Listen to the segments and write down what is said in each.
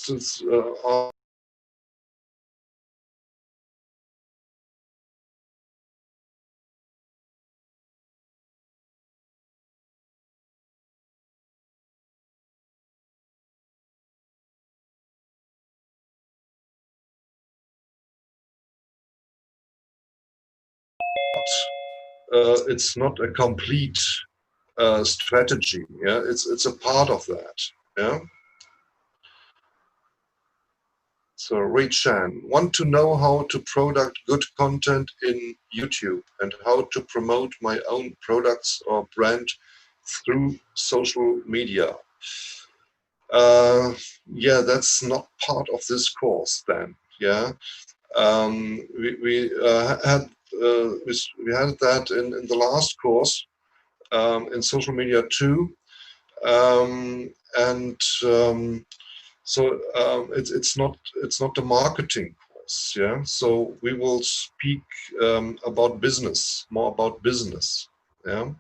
instance, it's not a complete strategy. Yeah, it's a part of that. Yeah. So Ray Chan, want to know how to product good content in YouTube and how to promote my own products or brand through social media. Yeah, that's not part of this course then. Yeah, we had that in the last course in social media too, and so it's not a marketing course. Yeah, so we will speak about business, more about business. Yeah.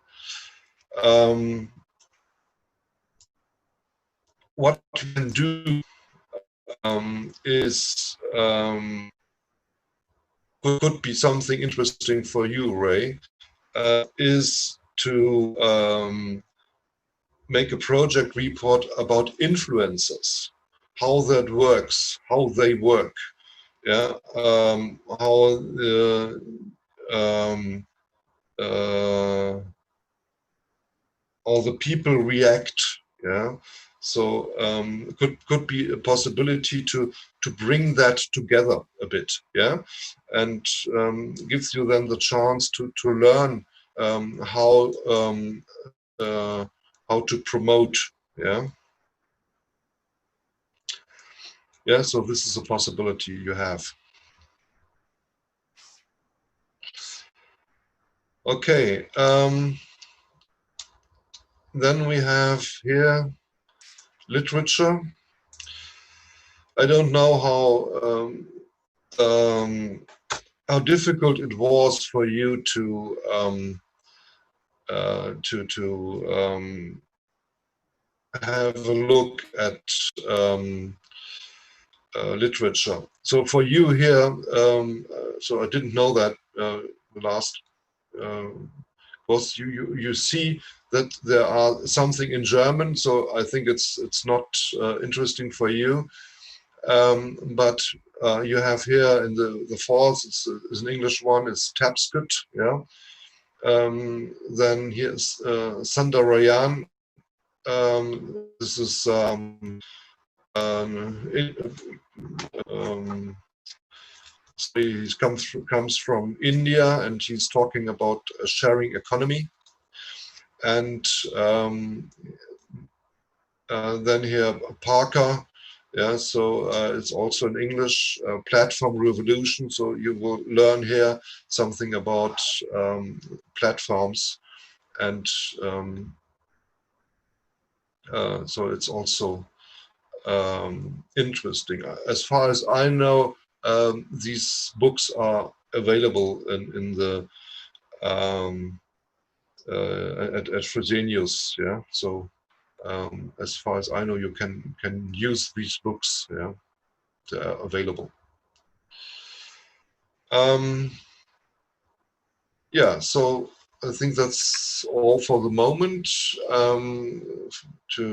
What you can do is could be something interesting for you, Ray, is to make a project report about influencers, how that works, how they work, yeah, how all the people react, yeah. So could be a possibility to bring that together a bit, yeah, and gives you then the chance to learn how to promote, yeah. Yeah, so this is a possibility you have. Okay, then we have here literature. I don't know how difficult it was for you to have a look at literature. So for you here, so I didn't know that the last course you see that there are something in German. So I think it's not interesting for you. But you have here in the falls, it's an English one, it's Tapscott, yeah. Then here's Sandarayan. This is he comes from India, and he's talking about a sharing economy. And then here Parker, yeah, so it's also in English, platform revolution. So you will learn here something about platforms, and so it's also interesting. As far as I know, these books are available in the at Fresenius, yeah. So as far as I know, you can use these books, yeah. They are available. Yeah, so I think that's all for the moment. To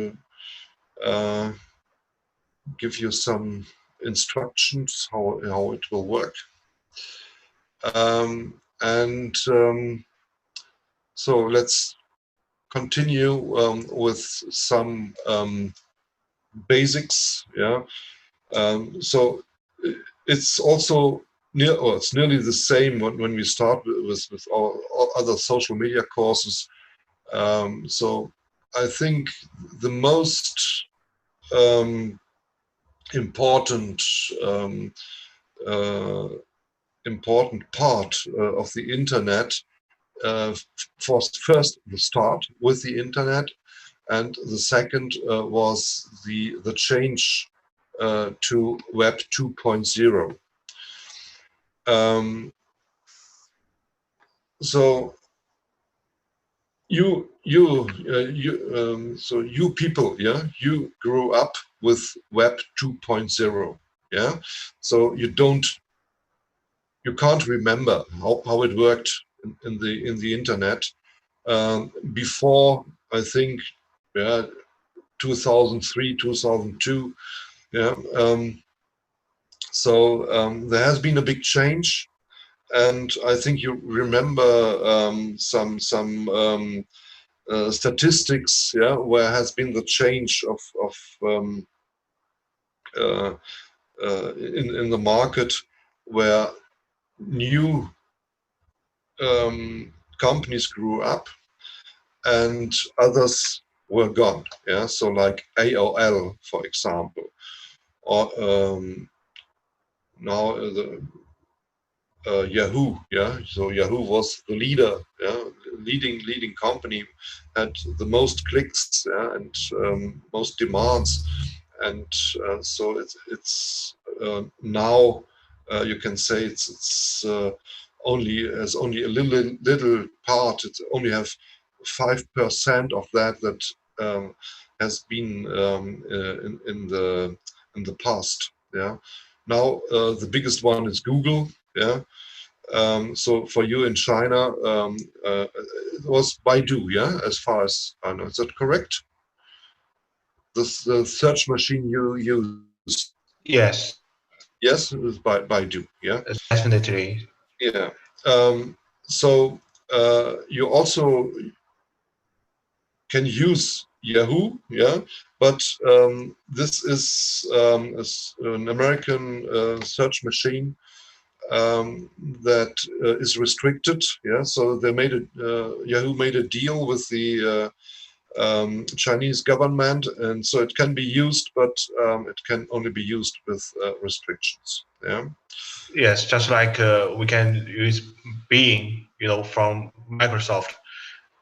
give you some instructions how it will work. So let's continue with some basics. Yeah. So it's also it's nearly the same when we start with our other social media courses. So I think the most important important part of the internet, for first the start with the internet, and the second was the change to Web 2.0. So so you people, yeah, you grew up with Web 2.0, yeah. So you can't remember how it worked in the internet before, I think, yeah, 2003, 2002, yeah. There has been a big change, and I think you remember some statistics, yeah, where has been the change of uh, in the market, where new companies grew up and others were gone. Yeah, so like AOL, for example, or now the Yahoo. Yeah, so Yahoo was the leader. Yeah, leading company, had the most clicks, yeah, and most demands, and so it's now you can say it's only as only a little part. It only have 5% of that has been in the past. Yeah, now the biggest one is Google. Yeah, so for you in China, it was Baidu, yeah, as far as I know. Is that correct? The search machine you use? Yes, Yes, it was Baidu, yeah? definitely. Yeah. So you also can use Yahoo, yeah, but this is an American search machine that is restricted. Yeah, so they made it. Yahoo made a deal with the Chinese government, and so it can be used, but it can only be used with restrictions. Yeah. Yes, just like we can use Bing, from Microsoft.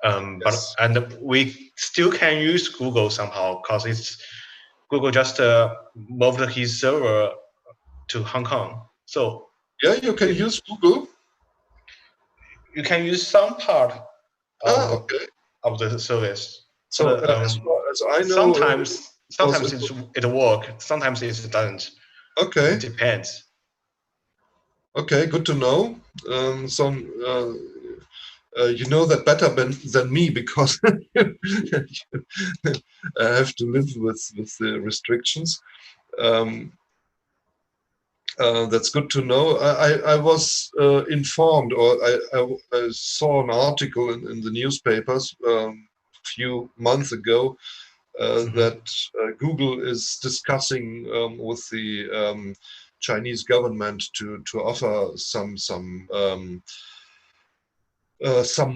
But Yes. and we still can use Google somehow because it's Google just moved his server to Hong Kong. So Yeah, you can it, use Google. you can use some part Ah, of okay. the service, So but as far as I know, sometimes it work, sometimes it doesn't. It okay. depends. Okay, good to know. Some you know that better than me, because I have to live with the restrictions. Um, that's good to know. I was informed, or I saw an article in the newspapers a few months ago Mhm. that Google is discussing with the Chinese government to offer some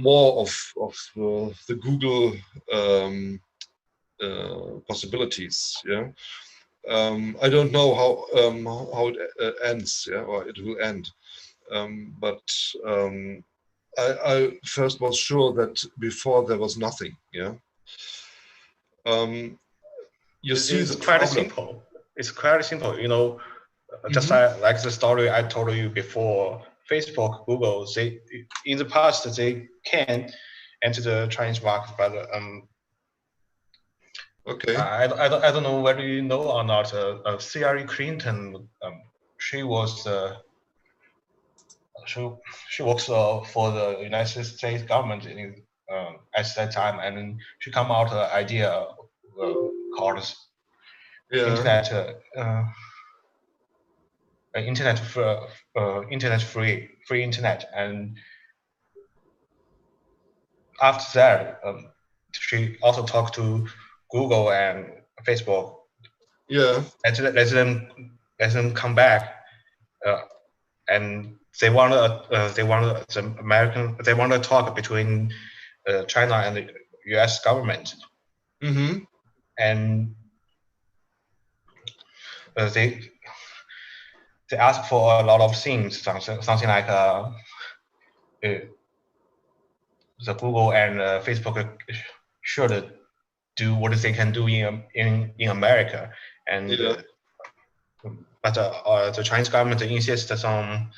more of the Google possibilities. Yeah, I don't know how it ends. Yeah, or it will end. But I first was sure that before there was nothing. Yeah, um, you see It's the quite problem. simple. It's quite simple. Just Hmm. like the story I told you before. Facebook, Google, they in the past they can enter the Chinese market, but Okay. I don't know whether you know or not. Hillary Clinton, she was she she works for the United States government at that time, and she come out idea called Yeah. internet internet internet free internet, and after that, she also talked to Google and Facebook. Yeah. Let them come back, uh, and they want to talk between China and the U.S. government, Hmm. and they ask for a lot of things, something like the Google and Facebook should do what they can do in America, and Yeah. but the Chinese government insists on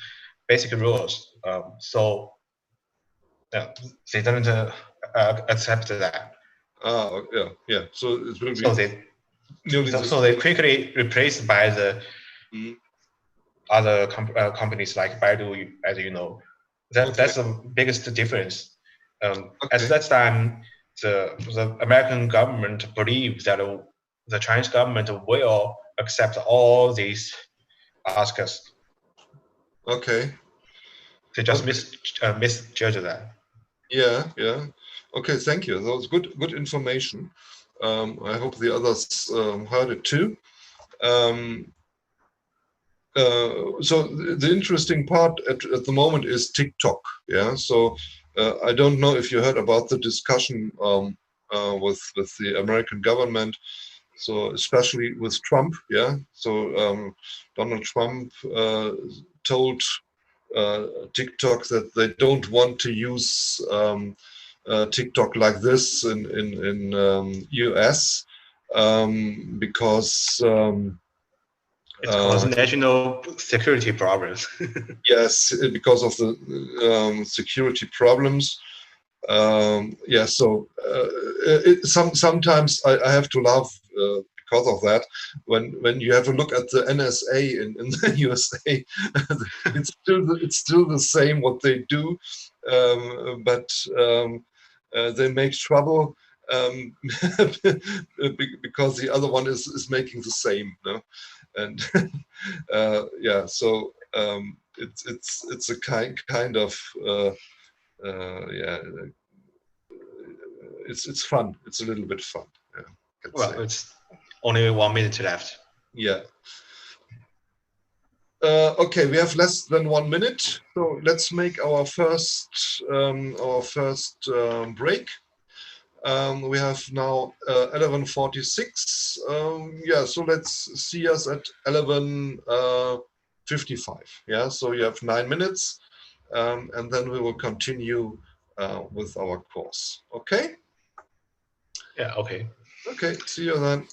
basic rules. So they didn't accepted that. Yeah. So it will be So they nearly the so they quickly replaced by the Mhm. other companies like Baidu, as you know. That's the biggest difference. At Okay. that time, the American government believed that the Chinese government will accept all these asks. Okay. They just Okay. misjudged that. Yeah. Okay, thank you. That was good information. I hope the others heard it too. So the interesting part at the moment is TikTok. Yeah. So I don't know if you heard about the discussion with the American government. So especially with Trump. Yeah. So Donald Trump told TikTok that they don't want to use TikTok like this in US because It's caused national security problems. yes, because of the security problems. Yeah, so sometimes I have to laugh because of that. When you have a look at the NSA in the USA, it's still the same what they do, but they make trouble because the other one is making the same. No? And yeah, so it's a kind of yeah, it's fun. It's a little bit fun. Yeah, I can say. Well, it's only 1 minute left. Yeah. Okay, we have less than 1 minute, so let's make our first break. We have now 11:46. Yeah, so let's see us at 11:55. Yeah, so you have 9 minutes, and then we will continue with our course. Okay. Yeah. Okay. Okay. See you then.